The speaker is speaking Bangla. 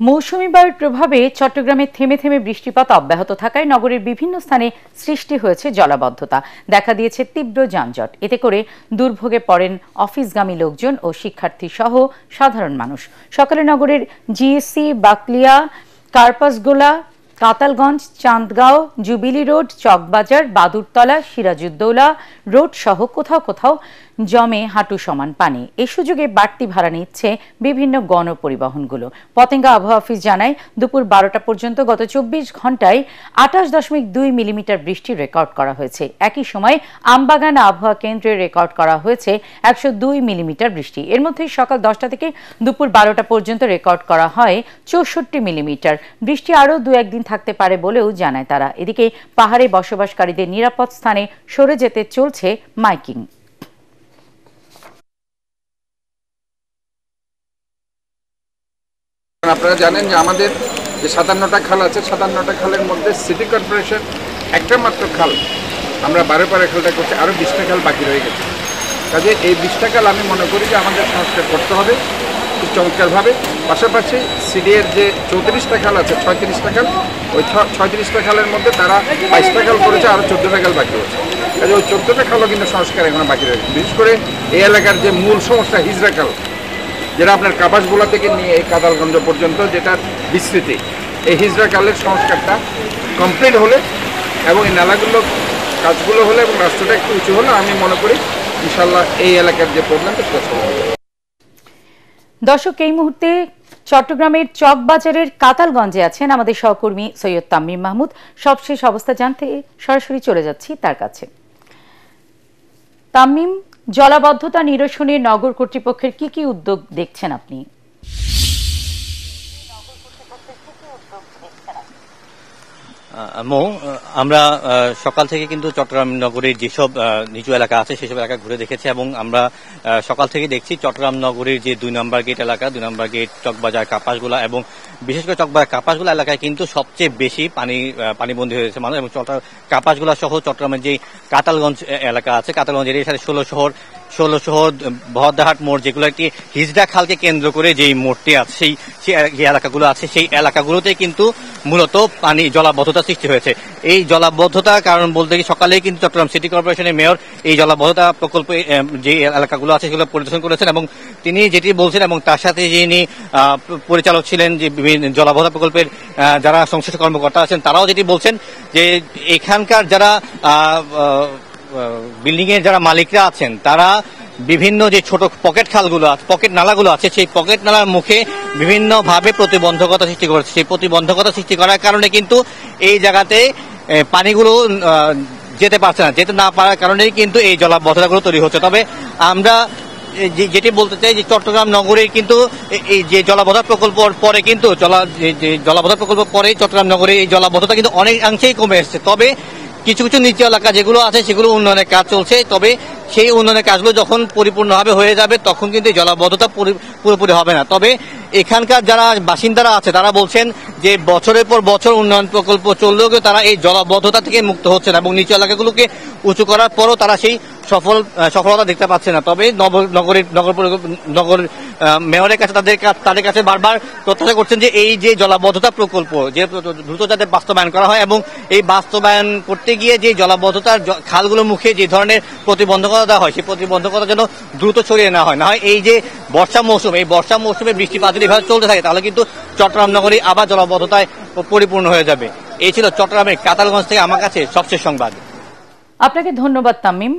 মৌসুমী বায়ুর প্রভাবে চট্টগ্রামে থেমে থেমে বৃষ্টিপাত অব্যাহত থাকায় নগরের বিভিন্ন স্থানে সৃষ্টি হয়েছে জলাবদ্ধতা। দেখা দিয়েছে তীব্র যানজট। এতে করে দুর্ভোগে পড়েন অফিসগামী লোকজন ও শিক্ষার্থী সহ সাধারণ মানুষ। সকালে নগরের GSC, Bakalia, Karpasgola, Katalganj, Chandgaon, Jubilee Road, Chawkbazar, Badurtala, Sirajuddaula Road সহ কোথাও কোথাও জমে হাঁটু সমান পানি। এই সুযোগে বাড়তি ভাড়া নিচ্ছে বিভিন্ন গণপরিবহনগুলো। পতেঙ্গা আবহাওয়া অফিস জানায়, দুপুর 12টা পর্যন্ত গত 24 ঘন্টায় 28.2 মিলিমিটার বৃষ্টি রেকর্ড করা হয়েছে। একই সময় আমবাগান আবহাওয়া কেন্দ্রে রেকর্ড করা হয়েছে 102 মিলিমিটার বৃষ্টি। এর মধ্যে সকাল 10টা থেকে দুপুর 12টা পর্যন্ত রেকর্ড করা হয় 64 মিলিমিটার। বৃষ্টি আরও 2-1 দিন থাকতে পারে বলেও জানায় তারা। এদিকে পাহাড়ে বসবাসকারীদের নিরাপদ স্থানে সরে যেতে চলছে মাইকিং। আপনারা জানেন যে আমাদের যে 57টা খাল আছে, 57টা খালের মধ্যে সিটি কর্পোরেশন একটা মাত্র খাল, আমরা 12 পাড়া খালটা করছি, আরও 20টা খাল বাকি রয়ে গেছে। কাজে এই 20টা খাল আমি মনে করি যে আমাদের সংস্কার করতে হবে খুব চমৎকারভাবে। পাশাপাশি সিডিএর যে 34টা খাল আছে, 36টা খাল, ওই 36টা খালের মধ্যে তারা 22টা খাল করেছে, আরও 14টা খাল বাকি রয়েছে। কাজে ওই 14টা খালও কিন্তু সংস্কার এখন বাকি রয়েছে। বিশেষ করে এই এলাকার যে মূল সমস্যা হিজড়া খাল, যেটা আপনার কাপাসগোলা থেকে নিয়ে এই কাতালগঞ্জ পর্যন্ত যেটার বিস্তৃতি, এই হিজড়া খালের সংস্কারটা কমপ্লিট হলে এবং এই নালাগুলো কাজগুলো হলে এবং রাস্তাটা একটু উঁচু হলে আমি মনে করি ইনশাল্লাহ এই এলাকার যে প্রবলেমটা সেটা সমাধান হবে। দর্শক, এই মুহূর্তে চট্টগ্রামের চকবাজারের কাতালগঞ্জে আছেন আমাদের সহকর্মী সৈয়দ তামিম মাহমুদ। সবশেষ অবস্থা জানতে সরাসরি চলে যাচ্ছি তার কাছে। তামিম, জলাবদ্ধতা নিরসনে নগর কর্তৃপক্ষের কি কি উদ্যোগ দেখছেন আপনি? আমরা সকাল থেকে কিন্তু চট্টগ্রাম নগরীর যেসব নিচু এলাকা আছে সেসব এলাকা ঘুরে দেখেছি এবং আমরা সকাল থেকে দেখছি চট্টগ্রাম নগরীর যে 2 নম্বর গেট এলাকা, 2 নম্বর গেট, চকবাজার, কাপাসগোলা এবং বিশেষ করে চকবাজার কাপাসগোলা এলাকায় কিন্তু সবচেয়ে বেশি পানিবন্দী হয়েছে মানুষ। এবং কাপাসগোলা সহ চট্টগ্রামের যে কাতালগঞ্জ এলাকা আছে, কাতালগঞ্জ এর সাথে 16 শহর বহদ্দাহাট মোড়, যেগুলো একটি হিজড়া খালকে কেন্দ্র করে যেই মোড়টি আছে, সেই এলাকাগুলো আছে, সেই এলাকাগুলোতে কিন্তু মূলত পানি জলাবদ্ধতা সৃষ্টি হয়েছে। এই জলাবদ্ধতার কারণ বলতে কি, সকালেই কিন্তু চট্টগ্রাম সিটি কর্পোরেশনের মেয়র এই জলাবদ্ধতা প্রকল্পে যে এলাকাগুলো আছে সেগুলো পরিদর্শন করেছেন এবং তিনি যেটি বলছেন এবং তার সাথে যিনি পরিচালক ছিলেন যে বিভিন্ন জলাবদ্ধতা প্রকল্পের যারা সংশ্লিষ্ট কর্মকর্তা আছেন তারাও যেটি বলছেন যে এখানকার যারা বিল্ডিং এর যারা মালিকরা আছেন তারা বিভিন্ন যে ছোট পকেট খালগুলো আছে, পকেট নালাগুলো আছে, সেই পকেট নালার মুখে বিভিন্নভাবে প্রতিবন্ধকতা সৃষ্টি করেছে। সেই প্রতিবন্ধকতা সৃষ্টি করার কারণে কিন্তু এই জায়গাতে পানিগুলো যেতে পারছে না, যেতে না পারার কারণেই কিন্তু এই জলাবদ্ধতাগুলো তৈরি হচ্ছে। তবে আমরা যেটি বলতে চাই যে চট্টগ্রাম নগরীর কিন্তু এই যে জলাবদ্ধতা প্রকল্প পরে কিন্তু জলাবদ্ধতা প্রকল্প পরে চট্টগ্রাম নগরীর এই জলাবদ্ধতা কিন্তু অনেকাংশেই কমে এসেছে। তবে কিছু কিছু নিচু এলাকা যেগুলো আছে সেগুলো উন্নয়নের কাজ চলছে। তবে সেই উন্নয়নের কাজগুলো যখন পরিপূর্ণভাবে হয়ে যাবে তখন কিন্তু জলাবদ্ধতা পুরোপুরি হবে না। তবে এখানকার যারা বাসিন্দারা আছে তারা বলছেন যে বছরের পর বছর উন্নয়ন প্রকল্প চললেও তারা এই জলাবদ্ধতা থেকে মুক্ত হচ্ছে না এবং নিচু এলাকাগুলোকে উঁচু করার পরও তারা সেই সফলতা দেখতে পাচ্ছে না। তবে নগর মেয়রের কাছে তাদের কাছে বারবার প্রত্যাশা করছেন যে এই যে জলাবদ্ধতা প্রকল্প যে দ্রুত যাতে বাস্তবায়ন করা হয় এবং এই বাস্তবায়ন করতে গিয়ে যে জলাবদ্ধতার খালগুলোর মুখে যে ধরনের প্রতিবন্ধকতা দেওয়া হয় সেই প্রতিবন্ধকতা যেন দ্রুত ছড়িয়ে নেওয়া হয়। না হয় এই যে বর্ষা মৌসুম, এই বর্ষা মৌসুমে বৃষ্টিপাত যদি এভাবে চলতে থাকে তাহলে কিন্তু চট্টগ্রাম নগরী আবার জলাবদ্ধতায় পরিপূর্ণ হয়ে যাবে। এই ছিল চট্টগ্রামের কাতালগঞ্জ থেকে আমার কাছে সবশেষ সংবাদ। আপনাকে ধন্যবাদ তামিম।